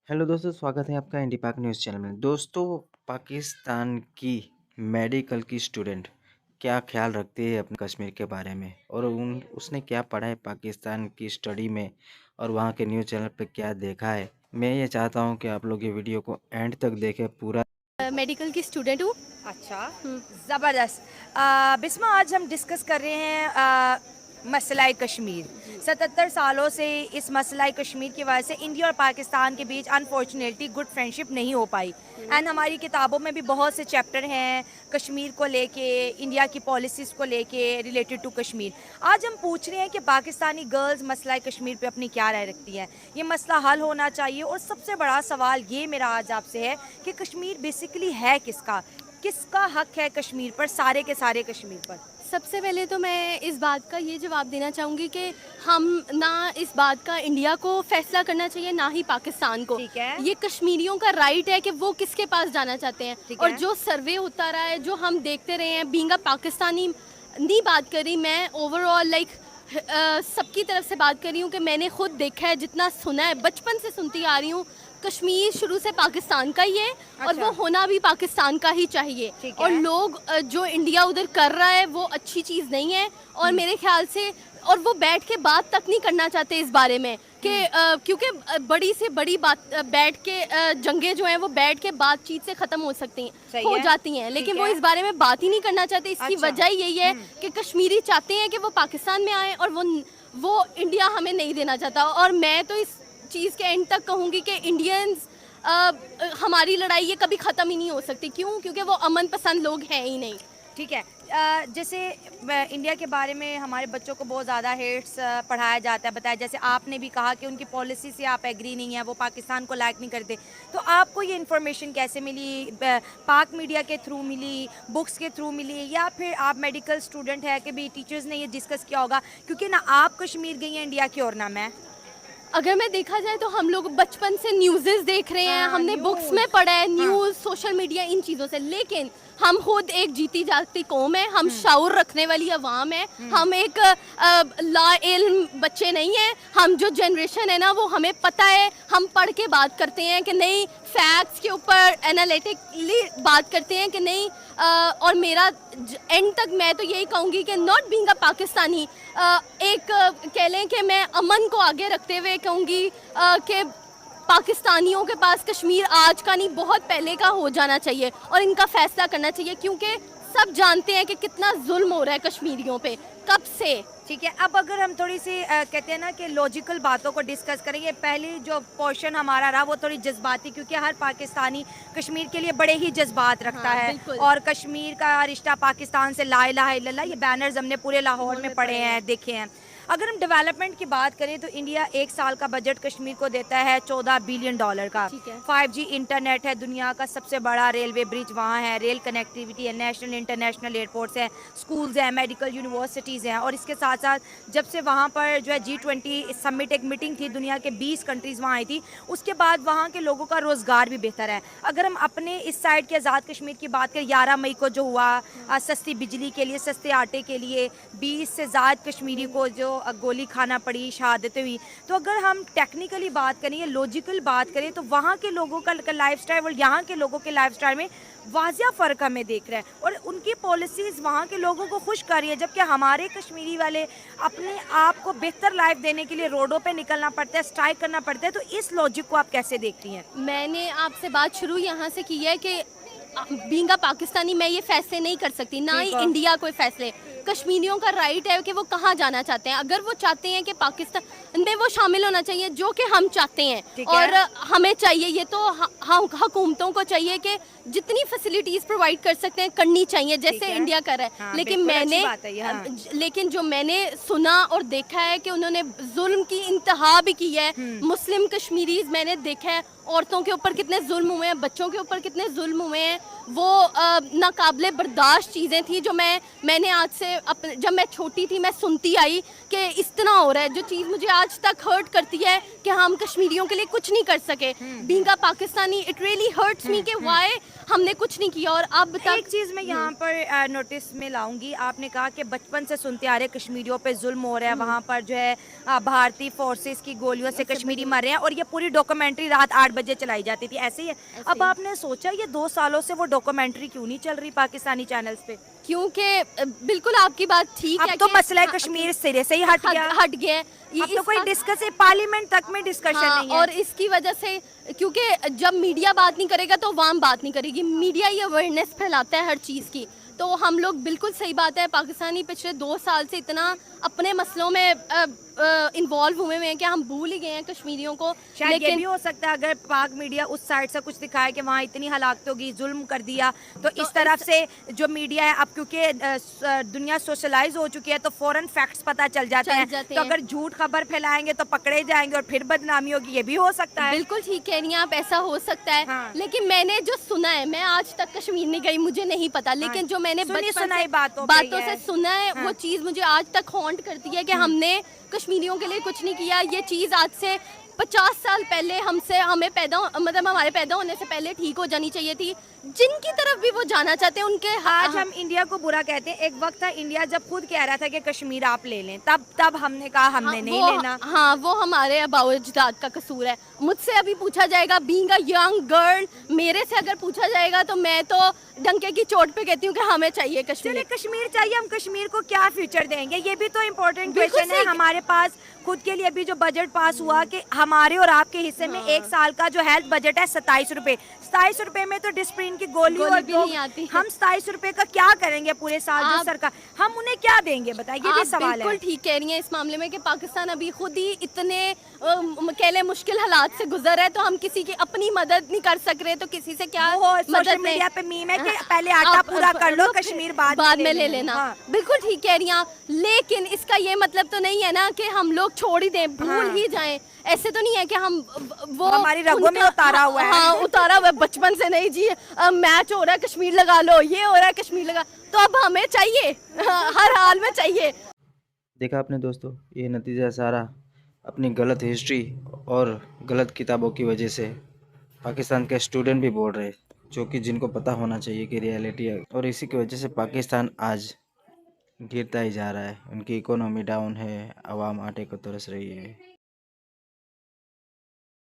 Hello दोस्तों, स्वागत है आपका इंडी पाक न्यूज़ चैनल में। दोस्तों, पाकिस्तान की मेडिकल की स्टूडेंट क्या ख्याल रखती है अपने कश्मीर के बारे में और उन उसने क्या पढ़ा है पाकिस्तान की स्टडी में और वहाँ के न्यूज़ चैनल पे क्या देखा है। मैं ये चाहता हूँ कि आप लोग ये वीडियो को एंड तक देखें पूरा। मेडिकल की स्टूडेंट हूँ। अच्छा, हम्म। ज़बरदस्त। बिस्मा, आज हम डिस्कस कर रहे हैं मसला कश्मीर। 77 सालों से इस मसला कश्मीर की वजह से इंडिया और पाकिस्तान के बीच अनफॉर्चुनेटली गुड फ्रेंडशिप नहीं हो पाई। एंड हमारी किताबों में भी बहुत से चैप्टर हैं कश्मीर को लेके, इंडिया की पॉलिसीज़ को लेके रिलेटेड टू कश्मीर। आज हम पूछ रहे हैं कि पाकिस्तानी गर्ल्स मसला कश्मीर पे अपनी क्या राय रखती हैं। ये मसला हल होना चाहिए और सबसे बड़ा सवाल ये मेरा आज आपसे है कि कश्मीर बेसिकली है किसका, किसका हक है कश्मीर पर, सारे के सारे कश्मीर पर। सबसे पहले तो मैं इस बात का ये जवाब देना चाहूँगी कि हम ना इस बात का इंडिया को फैसला करना चाहिए ना ही पाकिस्तान को। ठीक है। ये कश्मीरियों का राइट है कि वो किसके पास जाना चाहते हैं। ठीक और है। जो सर्वे होता रहा है, जो हम देखते रहे हैं, बीइंग अ पाकिस्तानी नहीं बात कर रही मैं, ओवरऑल सबकी तरफ से बात कर रही हूँ कि मैंने खुद देखा है, जितना सुना है, बचपन से सुनती आ रही हूँ। कश्मीर शुरू से पाकिस्तान का ही है और अच्छा। वो होना भी पाकिस्तान का ही चाहिए। ठीक और है। लोग जो इंडिया उधर कर रहा है वो अच्छी चीज़ नहीं है। और मेरे ख्याल से और वो बैठ के बात तक नहीं करना चाहते इस बारे में कि क्योंकि बड़ी से बड़ी बात बैठ के जंगें जो हैं वो बैठ के बातचीत से ख़त्म हो सकती हैं, हो जाती हैं, लेकिन वो इस बारे में बात ही नहीं करना चाहते। इसकी अच्छा। वजह यही है कि कश्मीरी चाहते हैं कि वो पाकिस्तान में आए और वो इंडिया हमें नहीं देना चाहता। और मैं तो इस चीज़ के एंड तक कहूँगी कि इंडियंस हमारी लड़ाई ये कभी ख़त्म ही नहीं हो सकती। क्यों? क्योंकि वो अमन पसंद लोग हैं ही नहीं। ठीक है। जैसे इंडिया के बारे में हमारे बच्चों को बहुत ज़्यादा हेट्स पढ़ाया जाता है, बताया। जैसे आपने भी कहा कि उनकी पॉलिसी से आप एग्री नहीं है, वो पाकिस्तान को लाइक नहीं करते। तो आपको ये इन्फॉर्मेशन कैसे मिली? पाक मीडिया के थ्रू मिली, बुक्स के थ्रू मिली, या फिर आप मेडिकल स्टूडेंट है कि भी टीचर्स ने ये डिस्कस किया होगा? क्योंकि ना आप कश्मीर गई हैं इंडिया की और ना मैं। अगर मैं देखा जाए तो हम लोग बचपन से न्यूज़ेस देख रहे हैं, हाँ, हमने बुक्स न्यूज़। में पढ़ा है, हाँ। न्यूज़, सोशल मीडिया, इन चीज़ों से। लेकिन हम खुद एक जीती जागती कौम है, हम शऊर रखने वाली अवाम है, हम एक ला इल्म बच्चे नहीं हैं। हम जो जनरेशन है ना, वो हमें पता है, हम पढ़ के बात करते हैं कि नहीं, फैक्ट्स के ऊपर एनालिटिकली बात करते हैं कि नहीं। और मेरा एंड तक मैं तो यही कहूँगी कि नॉट बीइंग अ पाकिस्तानी, कह लें कि मैं अमन को आगे रखते हुए कहूँगी कि पाकिस्तानियों के पास कश्मीर आज का नहीं, बहुत पहले का हो जाना चाहिए और इनका फैसला करना चाहिए। क्योंकि सब जानते हैं कि कितना जुल्म हो रहा है कश्मीरियों पे कब से। ठीक है। अब अगर हम थोड़ी सी कहते हैं ना कि लॉजिकल बातों को डिस्कस करेंगे, पहले जो पोर्शन हमारा रहा वो थोड़ी जज्बाती, क्योंकि हर पाकिस्तानी कश्मीर के लिए बड़े ही जज्बात रखता हाँ, है। बिल्कुल। और कश्मीर का रिश्ता पाकिस्तान से ला इलाहा इल्लल्लाह, ये बैनर्स हमने पूरे लाहौर में पढ़े हैं, देखे हैं। अगर हम डेवलपमेंट की बात करें तो इंडिया एक साल का बजट कश्मीर को देता है $14 बिलियन का। ठीक है। 5G इंटरनेट है, दुनिया का सबसे बड़ा रेलवे ब्रिज वहाँ है, रेल कनेक्टिविटी है, नेशनल इंटरनेशनल एयरपोर्ट्स हैं, स्कूल्स हैं, मेडिकल यूनिवर्सिटीज़ हैं। और इसके साथ साथ जब से वहाँ पर जो है G20 समिट, एक मीटिंग थी, दुनिया के 20 कंट्रीज़ वहाँ आई थी, उसके बाद वहाँ के लोगों का रोज़गार भी बेहतर है। अगर हम अपने इस साइड के आज़ाद कश्मीर की बात करें, 11 मई को जो हुआ, सस्ती बिजली के लिए, सस्ते आटे के लिए 20 से ज़्यादा कश्मीरी को जो गोली खाना पड़ी, शहादतें हुई। तो अगर हम टेक्निकली बात करें या लॉजिकल बात करें तो वहाँ के लोगों का लाइफस्टाइल और यहाँ के लोगों के लाइफस्टाइल में वाजिया फ़र्क हमें देख रहे हैं। और उनकी पॉलिसीज़ वहाँ के लोगों को खुश कर रही है, जबकि हमारे कश्मीरी वाले अपने आप को बेहतर लाइफ देने के लिए रोडों पे निकलना पड़ता है, स्ट्राइक करना पड़ता है। तो इस लॉजिक को आप कैसे देखती हैं? मैंने आपसे बात शुरू यहाँ से की है कि बीइंग अ पाकिस्तानी मैं ये फैसले नहीं कर सकती, ना ही इंडिया कोई फैसले। कश्मीरियों का राइट है कि वो कहाँ जाना चाहते हैं। अगर वो चाहते हैं कि पाकिस्तान में वो शामिल होना चाहिए, जो कि हम चाहते हैं और हमें चाहिए, ये तो हुकूमतों को चाहिए कि जितनी फैसिलिटीज़ प्रोवाइड कर सकते हैं करनी चाहिए, जैसे इंडिया कर रहा है। हाँ, लेकिन जो मैंने सुना और देखा है कि उन्होंने जुल्म की इंतहा भी की है। मुस्लिम कश्मीरीज मैंने देखा है, औरतों के ऊपर कितने जुल्म हुए हैं, बच्चों के ऊपर कितने जुल्म हुए हैं। वो नाकाबिले बर्दाश्त चीज़ें थी जो मैंने आज से जब मैं छोटी थी मैं सुनती आई कि इस तरह हो रहा है, जो चीज़ मुझे आज तक हर्ट करती है कि हम कश्मीरियों के लिए कुछ नहीं कर सके। Being a Pakistani it really hurts me कि वाई हमने कुछ नहीं किया। और अब तक एक चीज़ मैं यहाँ पर नोटिस में लाऊंगी, आपने कहा कि बचपन से सुनते आ रहे कश्मीरियों पे जुल्म हो रहा है, वहाँ पर जो है भारतीय फोर्सेस की गोलियों से कश्मीरी मर रहे हैं, और ये पूरी डॉक्यूमेंट्री रात 8 बजे चलाई जाती थी, ऐसे ही है। अब आपने सोचा ये 2 सालों से वो डॉक्यूमेंट्री क्यों नहीं चल रही पाकिस्तानी चैनल्स पे? क्योंकि बिल्कुल आपकी बात ठीक है अब तो कि मसला है कश्मीर सिरे से ही हट गया। हट गया है। अब तो कोई डिस्कस पार्लियामेंट तक में डिस्कशन नहीं है। और इसकी वजह से क्योंकि जब मीडिया बात नहीं करेगा तो आवाम बात नहीं करेगी। मीडिया ये अवेयरनेस फैलाता है हर चीज़ की। तो हम लोग बिल्कुल सही बात है, पाकिस्तानी पिछले 2 साल से इतना अपने मसलों में इन्वॉल्व हुए हैं कि हम भूल ही गए हैं कश्मीरियों को। शायद लेकिन ये भी हो सकता है अगर पाक मीडिया उस साइड से कुछ दिखाए कि वहाँ इतनी हलाकत होगी, जुल्म कर दिया, तो इस तरफ से जो मीडिया है अब क्योंकि दुनिया सोशलाइज हो चुकी है तो फौरन फैक्ट्स पता चल जाते हैं। तो अगर झूठ खबर फैलाएंगे तो पकड़े जाएंगे और फिर बदनामी होगी, ये भी हो सकता है। बिल्कुल ठीक कह रही हैं आप, ऐसा हो सकता है। हाँ। लेकिन मैंने जो सुना है, मैं आज तक कश्मीर नहीं गई, मुझे नहीं पता, लेकिन जो मैंने सुनी बचपन सुनाई से बातों पे बातों ही से है। सुना है, हाँ। वो चीज़ मुझे आज तक हॉन्ट करती है कि हमने कश्मीरियों के लिए कुछ नहीं किया। ये चीज़ आज से 50 साल पहले हमें मतलब हमारे पैदा होने से पहले ठीक हो जानी चाहिए थी। जिनकी तरफ भी वो जाना चाहते हैं उनके आज हम इंडिया को बुरा कहते हैं, एक वक्त था इंडिया जब खुद कह रहा था कि कश्मीर आप ले लें, तब हमने कहा हमने नहीं लेना। हाँ, वो हमारे आबाओ अजदाद का कसूर है। मुझसे अभी पूछा जाएगा, बीइंग अ यंग गर्ल, मेरे से अगर पूछा जाएगा तो मैं तो डंके की चोट पे कहती हूँ कि हमें चाहिए कश्मीर। चलिए कश्मीर चाहिए, हम कश्मीर को क्या फ्यूचर देंगे, ये भी तो इम्पोर्टेंट बिल्कुल क्वेश्चन है। सही। हमारे पास खुद के लिए अभी जो बजट पास हुआ कि हमारे और आपके हिस्से में 1 साल का जो हेल्थ बजट है 27 रुपए, 27 रुपए में तो डिस्प्रिन की गोली और भी नहीं आती। हम 27 रुपए का क्या करेंगे पूरे साल? जो सरकार, हम उन्हें क्या देंगे बताइए, ये भी आप सवाल है। बिल्कुल ठीक कह रही हैं इस मामले में कि पाकिस्तान अभी खुद ही इतने कह लें मुश्किल हालात से गुजर है, तो हम किसी की अपनी मदद नहीं कर सक रहे, तो किसी से क्या सोशल मदद मीडिया पे मीम है कि पहले आटा पूरा कर लो, कश्मीर बाद में ले लेना। हाँ। बिल्कुल ठीक कह रही हैं, लेकिन इसका ये मतलब तो नहीं है ना कि हम लोग छोड़ ही दें, भूल ही जाएं। ऐसे तो नहीं है कि हम वो हमारी रगों में उतारा हुआ है। हाँ, उतारा हुआ है बचपन से। नहीं जी, मैच हो रहा है कश्मीर लगा लो, ये हो रहा है कश्मीर लगा, तो अब हमें चाहिए, हर हाल में चाहिए। देखा आपने दोस्तों, ये नतीजा सारा अपनी गलत हिस्ट्री और गलत किताबों की वजह से पाकिस्तान के स्टूडेंट भी बोल रहे, जो कि जिनको पता होना चाहिए कि रियलिटी है। और इसी की वजह से पाकिस्तान आज गिरता ही जा रहा है। उनकी इकोनॉमी डाउन है, आवाम आटे को तरस रही है।